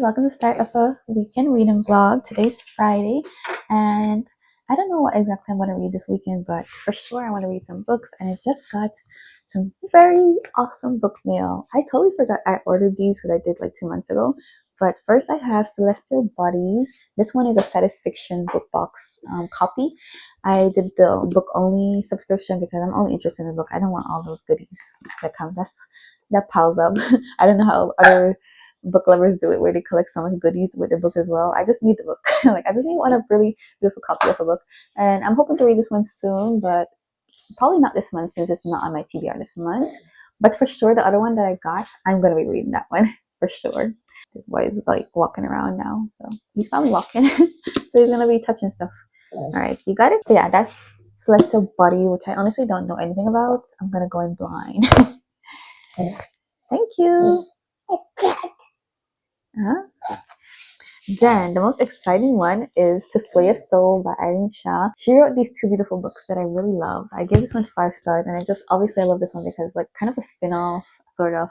welcome to the start of a weekend reading vlog. Today's Friday, and I don't know what exactly I'm going to read this weekend, but for sure I want to read some books, and I just got some very awesome book mail. I totally forgot I ordered these because I did like 2 months ago, but first I have Celestial Bodies. This one is a satisfaction book box copy. I did the book only subscription because I'm only interested in the book. I don't want all those goodies that come. That piles up. I don't know how other book lovers do it where they collect so much goodies with the book as well. I just need the book. Like I just need one a really beautiful copy of a book. And I'm hoping to read this one soon, but probably not this month since it's not on my TBR this month. But for sure the other one that I got, I'm gonna be reading that one for sure. This boy is like walking around now, so he's probably walking. So he's gonna be touching stuff. Alright, you got it? So yeah, that's Celestial Body, which I honestly don't know anything about. I'm gonna go in blind. Thank you. Then the most exciting one is To Sway a Soul by Irene Shah. She wrote these two beautiful books that I really loved. I gave this one 5 stars, and I just obviously I love this one because like kind of a spin-off sort of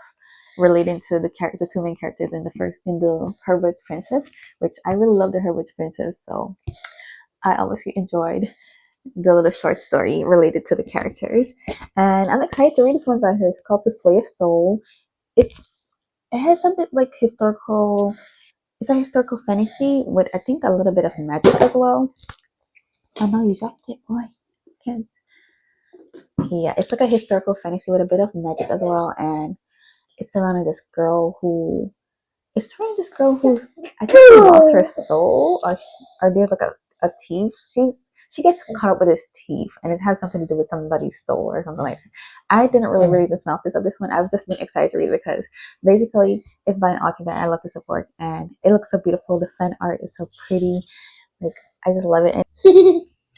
relating to the two main characters in the Herbert's Princess, which I really love the Herbert's Princess, so I obviously enjoyed the little short story related to the characters. And I'm excited to read this one by her. It's called To Sway a Soul. It has a bit like historical. It's a historical fantasy with I think a little bit of magic as well. Oh no, you dropped it, boy. Can't. Yeah, it's like a historical fantasy with a bit of magic as well, and it's surrounding this girl who. It's surrounding this girl who I think she lost her soul, or there's like a thief. She gets caught up with this thief, and it has something to do with somebody's soul or something like that. I didn't really read the synopsis of this one. I've just been excited to read it because basically it's by an author that I love to support, and it looks so beautiful. The fan art is so pretty. Like I just love it.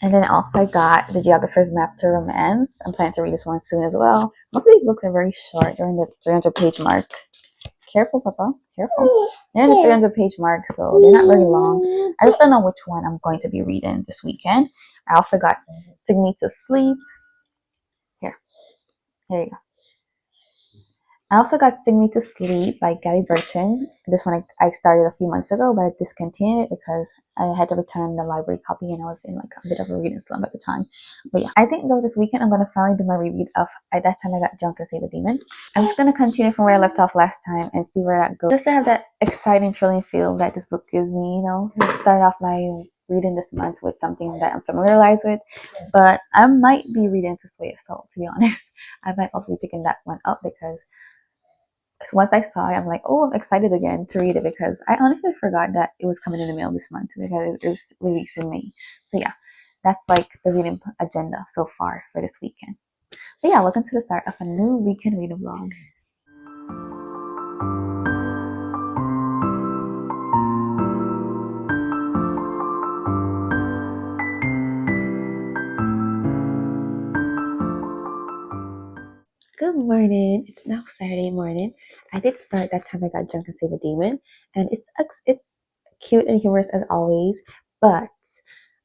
And then also I got The Geographer's Map to Romance. I'm planning to read this one soon as well. Most of these books are very short. They're in the 300-page mark. Careful, Papa. Careful. They're in the 300-page mark, so they're not very long. I just don't know which one I'm going to be reading this weekend. I also got Sing Me to Sleep. Here you go. I also got Sing Me to Sleep by Gabby Burton. This one I started a few months ago, but I discontinued it because I had to return the library copy and I was in like a bit of a reading slump at the time. But yeah, I think though this weekend I'm going to finally do my reread of At That Time I Got Drunk and Save a Demon. I'm just going to continue from where I left off last time and see where that goes. Just to have that exciting, thrilling feel that this book gives me, to start off my reading this month with something that I'm familiarized with. But I might be reading To Sway a Soul, to be honest. I might also be picking that one up because so once I saw it, I'm like, oh, I'm excited again to read it because I honestly forgot that it was coming in the mail this month because it was released in May. So yeah, that's like the reading agenda so far for this weekend. But yeah, welcome to the start of a new weekend reading vlog. Good morning. It's now Saturday morning. I did start That Time I Got Drunk and Save a Demon, and it's cute and humorous as always. But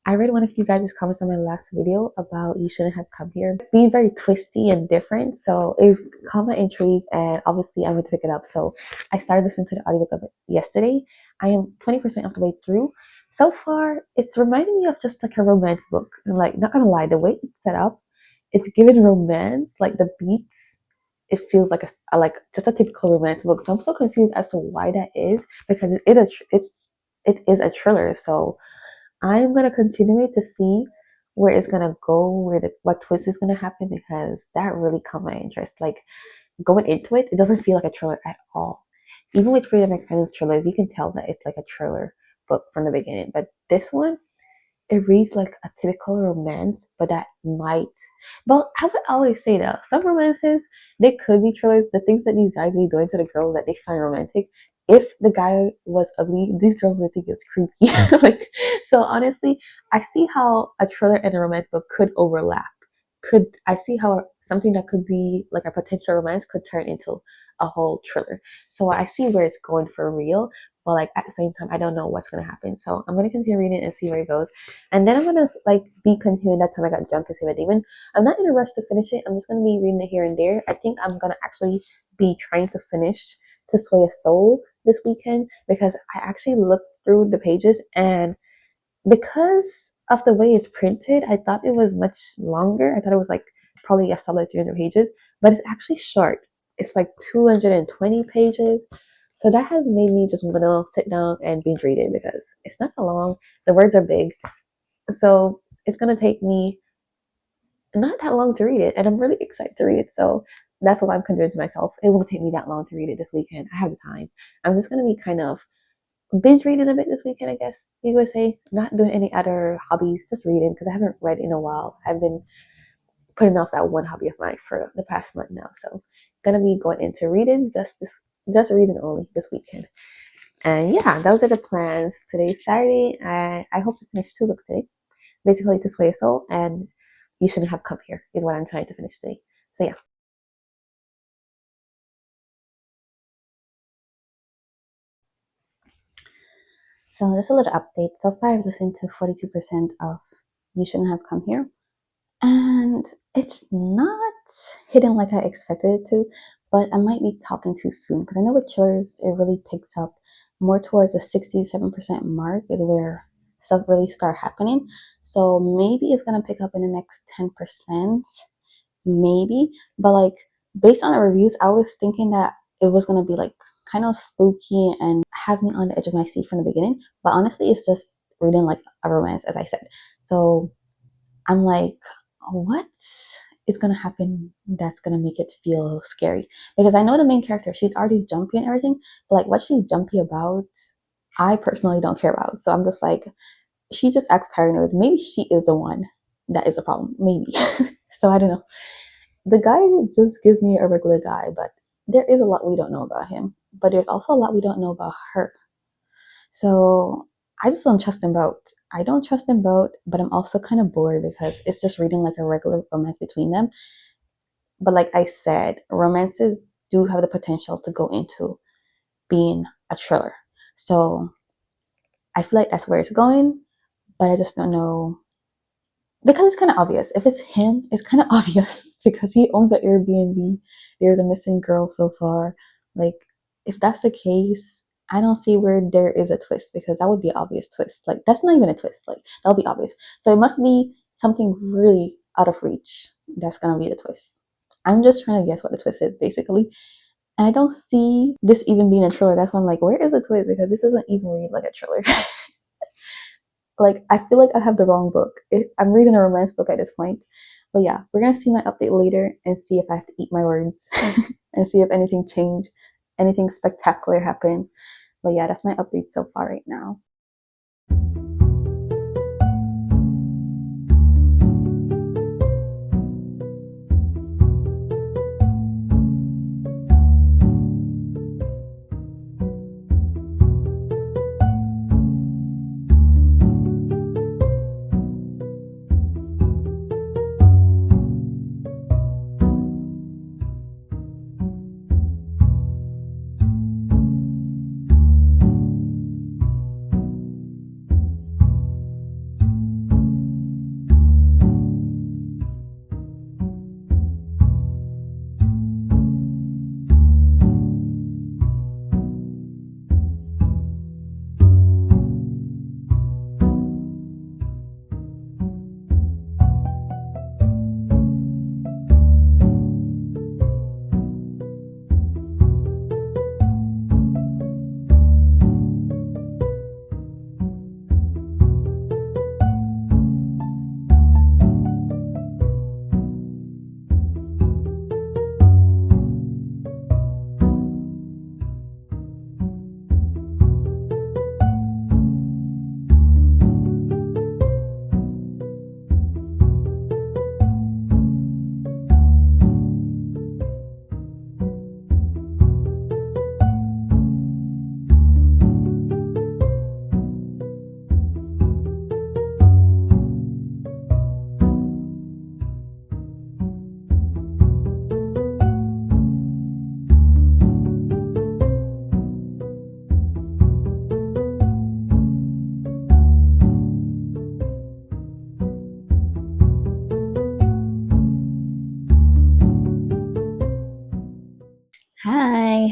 I read one of you guys' comments on my last video about You Shouldn't Have Come Here being very twisty and different. So it caught my intrigue, and obviously I'm going to pick it up. So I started listening to the audiobook of it yesterday. I am 20% of the way through. So far, it's reminding me of just like a romance book. And like, not gonna lie, the way it's set up, it's given romance, like the beats. It feels like like just a typical romance book. So I'm so confused as to why that is because it is a thriller. So I'm gonna continue it to see where it's gonna go, what twist is gonna happen because that really caught my interest. Like going into it, it doesn't feel like a thriller at all. Even with Freedom McFadden's thrillers, you can tell that it's like a thriller book from the beginning. But this one, it reads like a typical romance, but that might. But I would always say that some romances, they could be thrillers. The things that these guys be doing to the girl that they find romantic. If the guy was ugly, these girls would think it's creepy. Like, so honestly, I see how a thriller and a romance book could overlap. I see how something that could be like a potential romance could turn into a whole thriller. So I see where it's going for real, but like at the same time, I don't know what's gonna happen. So I'm gonna continue reading and see where it goes. And then I'm gonna like be continuing That Time I Got Drunk and Save a Demon. I'm not in a rush to finish it. I'm just gonna be reading it here and there. I think I'm gonna actually be trying to finish to Sway a Soul this weekend because I actually looked through the pages, and because of the way it's printed, I thought it was much longer. I thought it was like probably a solid 300 pages, but it's actually short. It's like 220 pages. So that has made me just want to sit down and binge read it because it's not that long. The words are big. So it's going to take me not that long to read it, and I'm really excited to read it. So that's what I'm convinced myself. It won't take me that long to read it this weekend. I have the time. I'm just going to be kind of binge reading a bit this weekend, I guess you would say. Not doing any other hobbies, just reading because I haven't read in a while. I've been putting off that one hobby of mine for the past month now. So gonna be going into reading just reading only this weekend. And yeah, those are the plans. Today's Saturday, and I hope to finish 2 books today. Basically, To Sway a Soul and You Shouldn't Have Come Here is what I'm trying to finish today. So yeah. So just a little update. So far, I've listened to 42% of You Shouldn't Have Come Here. And it's not hitting like I expected it to, but I might be talking too soon because I know with chillers, it really picks up more towards the 67% mark is where stuff really start happening. So maybe it's going to pick up in the next 10%, maybe. But like based on the reviews, I was thinking that it was going to be like kind of spooky and have me on the edge of my seat from the beginning. But honestly, it's just reading like a romance, as I said. So I'm like, what is gonna happen that's gonna make it feel scary? Because I know the main character, she's already jumpy and everything, but like what she's jumpy about, I personally don't care about. So I'm just like, she just acts paranoid. Maybe she is the one that is a problem. Maybe. So I don't know. The guy just gives me a regular guy, but there is a lot we don't know about him. But there's also a lot we don't know about her. So I just don't trust them both. I don't trust them both, but I'm also kind of bored because it's just reading like a regular romance between them. But like I said, romances do have the potential to go into being a thriller. So I feel like that's where it's going, but I just don't know because it's kind of obvious. If it's him, it's kind of obvious because he owns an Airbnb. There's a missing girl so far. Like, if that's the case, I don't see where there is a twist because that would be an obvious twist. Like, that's not even a twist. Like, that'll be obvious. So it must be something really out of reach that's gonna be the twist. I'm just trying to guess what the twist is, basically. And I don't see this even being a thriller. That's why I'm like, where is the twist? Because this doesn't even read like a thriller. Like, I feel like I have the wrong book. I'm reading a romance book at this point. But yeah, we're gonna see my update later and see if I have to eat my words and see if anything changed, anything spectacular happened. But yeah, that's my update so far right now.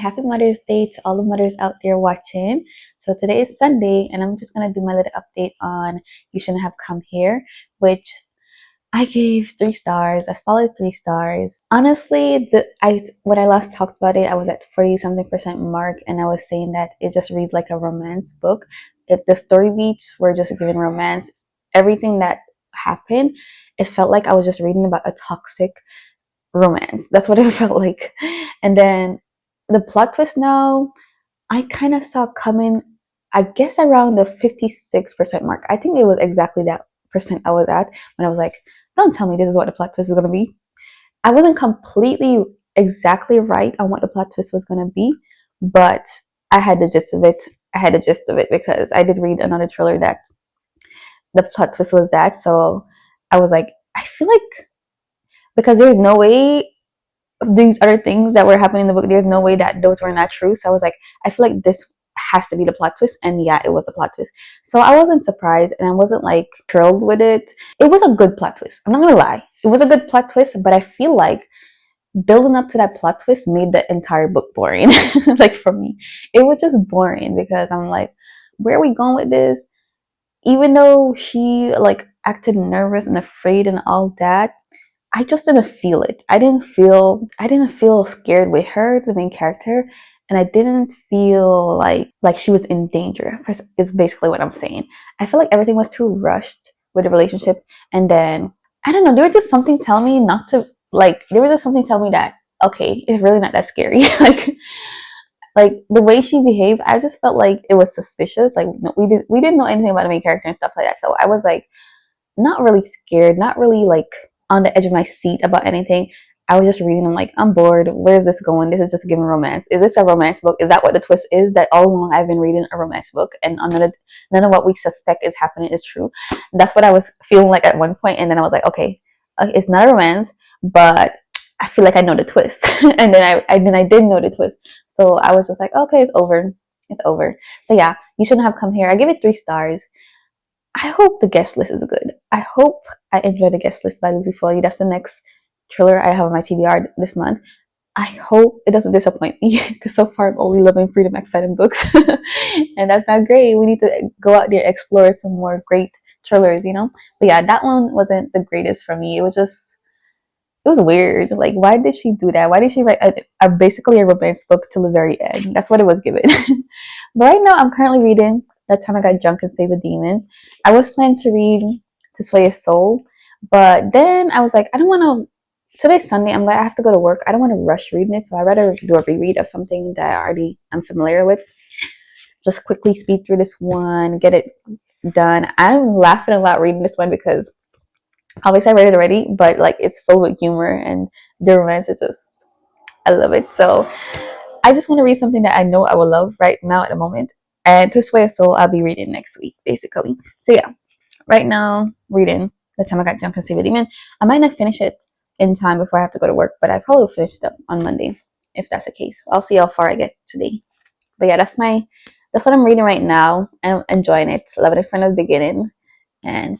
happy Mother's Day to all the mothers out there watching. So today is Sunday, and I'm just gonna do my little update on You Shouldn't Have Come Here, which I gave 3 stars, a solid 3 stars. Honestly, when I last talked about it, I was at 40 something% mark, and I was saying that it just reads like a romance book. If the story beats were just given romance, everything that happened, it felt like I was just reading about a toxic romance. That's what it felt like. And then the plot twist now, I kind of saw coming, I guess around the 56% mark. I think it was exactly that percent I was at when I was like, don't tell me this is what the plot twist is going to be. I wasn't completely exactly right on what the plot twist was going to be, but I had the gist of it. I had the gist of it because I did read another thriller that the plot twist was that. So I was like, I feel like because there's no way these other things that were happening in the book, there's no way that those were not true. So I was like, I feel like this has to be the plot twist. And yeah, it was the plot twist. So I wasn't surprised and I wasn't like thrilled with it. It was a good plot twist. I'm not gonna lie. It was a good plot twist, but I feel like building up to that plot twist made the entire book boring. Like for me, it was just boring because I'm like, where are we going with this? Even though she like acted nervous and afraid and all that, I just didn't feel it. I didn't feel scared with her, the main character, and I didn't feel like she was in danger. Is basically what I'm saying. I feel like everything was too rushed with the relationship, and then I don't know. There was just something telling me not to like. There was just something telling me that okay, it's really not that scary. Like the way she behaved, I just felt like it was suspicious. Like no, we didn't know anything about the main character and stuff like that. So I was like not really scared, not really like on the edge of my seat about anything. I was just reading. I'm like, I'm bored. Where's this going? This is just giving romance. Is this a romance book? Is that what the twist is? That all along I've been reading a romance book, and none of what we suspect is happening is true. That's what I was feeling like at one point, and then I was like, okay, it's not a romance, but I feel like I know the twist, and then I didn't know the twist, so I was just like, okay, it's over. It's over. So yeah, You Shouldn't Have Come Here. I give it 3 stars. I hope the guest list is good. I hope I enjoy the guest list by Lucy Foley. That's the next thriller I have on my TBR this month. I hope it doesn't disappoint me because so far I'm only loving Frida McFadden books, and that's not great. We need to go out there explore some more great thrillers, you know. But yeah, that one wasn't the greatest for me. It was weird. Like, why did she do that? Why did she write basically a romance book till the very end? That's what it was given. But right now, I'm currently reading That Time I Got Drunk and Saved a Demon. I was planning to read To Sway a Soul, but then I was like, I don't want to. Today's Sunday. I have to go to work. I don't want to rush reading it, so I'd rather do a reread of something that I already am familiar with. Just quickly speed through this one, get it done. I'm laughing a lot reading this one because obviously I read it already, but like it's full with humor and the romance is just I love it. So I just want to read something that I know I will love right now at the moment. And To Sway a Soul I'll be reading next week, basically. So yeah, right now reading The Time I Got Jumped and Save a Demon. I might not finish it in time before I have to go to work, but I probably will finish it up on Monday if that's the case. I'll see how far I get today. But yeah, that's what I'm reading right now and I'm enjoying it. Loving it from the beginning and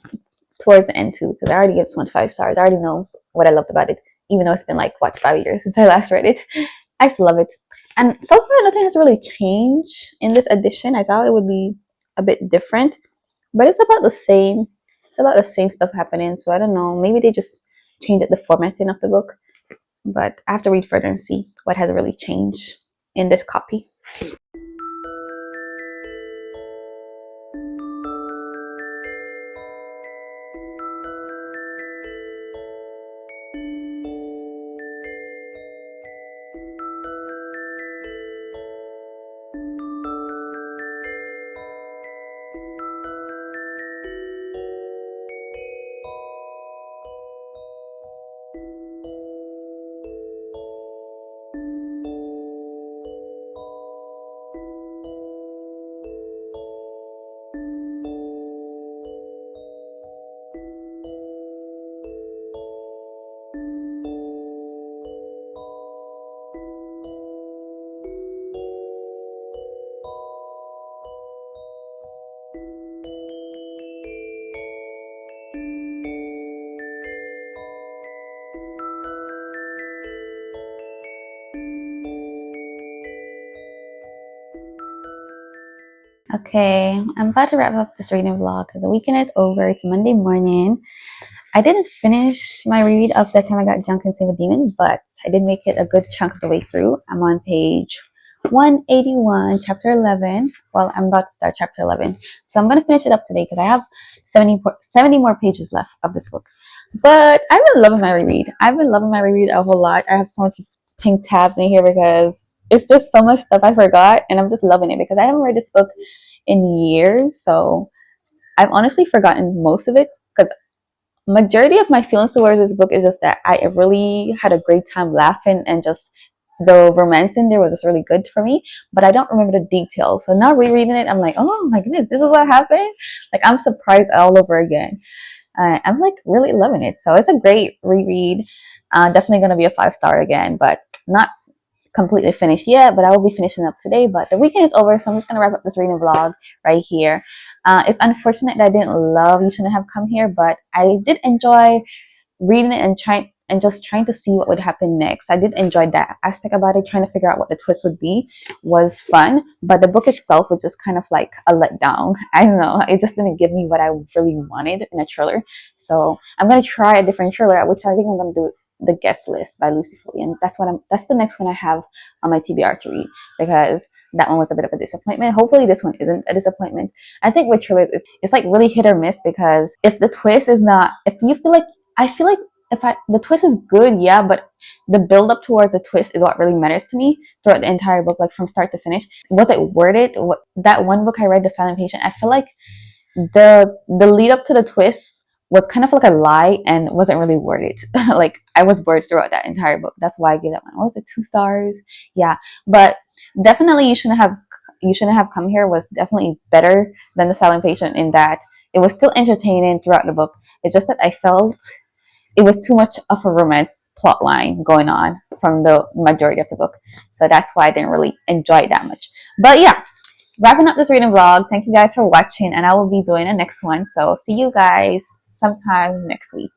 towards the end too, because I already gave this one 5 stars. I already know what I loved about it, even though it's been like 5 years since I last read it. I still love it. And so far nothing has really changed in this edition. I thought it would be a bit different, but it's about the same. It's about the same stuff happening. So I don't know. Maybe they just changed the formatting of the book. But I have to read further and see what has really changed in this copy. Okay, I'm about to wrap up this reading vlog because the weekend is over. It's Monday morning. I didn't finish my reread of The Time I Got Drunk and Seen a Demon, but I did make it a good chunk of the way through. I'm on page 181, chapter 11. Well, I'm about to start chapter 11. So I'm going to finish it up today because I have 70 more pages left of this book. But I've been loving my reread. I've been loving my reread a whole lot. I have so much pink tabs in here because it's just so much stuff I forgot, and I'm just loving it because I haven't read this book in years. So I've honestly forgotten most of it because majority of my feelings towards this book is just that I really had a great time laughing, and just the romance in there was just really good for me, but I don't remember the details. So now rereading it, I'm like, oh my goodness, this is what happened. Like, I'm surprised all over again. I'm like really loving it. So it's a great reread. Definitely going to be a 5-star again, but not completely finished yet, but I will be finishing up today. But the weekend is over, so I'm just gonna wrap up this reading vlog right here. It's unfortunate that I didn't love You Shouldn't Have Come Here, but I did enjoy reading it and just trying to see what would happen next. I did enjoy that aspect about it. Trying to figure out what the twist would be was fun, but the book itself was just kind of like a letdown. I don't know, it just didn't give me what I really wanted in a thriller. So I'm gonna try a different thriller, which I think I'm gonna do The Guest List by Lucy Foley, and that's the next one I have on my TBR to read, because that one was a bit of a disappointment. Hopefully this one isn't a disappointment. I think with thrillers it's like really hit or miss, because if the twist is not, if you feel like, I feel like the twist is good, yeah, but the build up towards the twist is what really matters to me throughout the entire book, like from start to finish. Was it worth it? That one book I read, The Silent Patient, I feel like the lead up to the twist was kind of like a lie and wasn't really worth it. Like, I was bored throughout that entire book. That's why I gave that one. What was it, 2 stars? Yeah, but definitely You Shouldn't Have Come Here was definitely better than The Silent Patient in that it was still entertaining throughout the book. It's just that I felt it was too much of a romance plot line going on from the majority of the book. So that's why I didn't really enjoy it that much. But yeah, wrapping up this reading vlog. Thank you guys for watching, and I will be doing the next one. So see you guys sometime next week.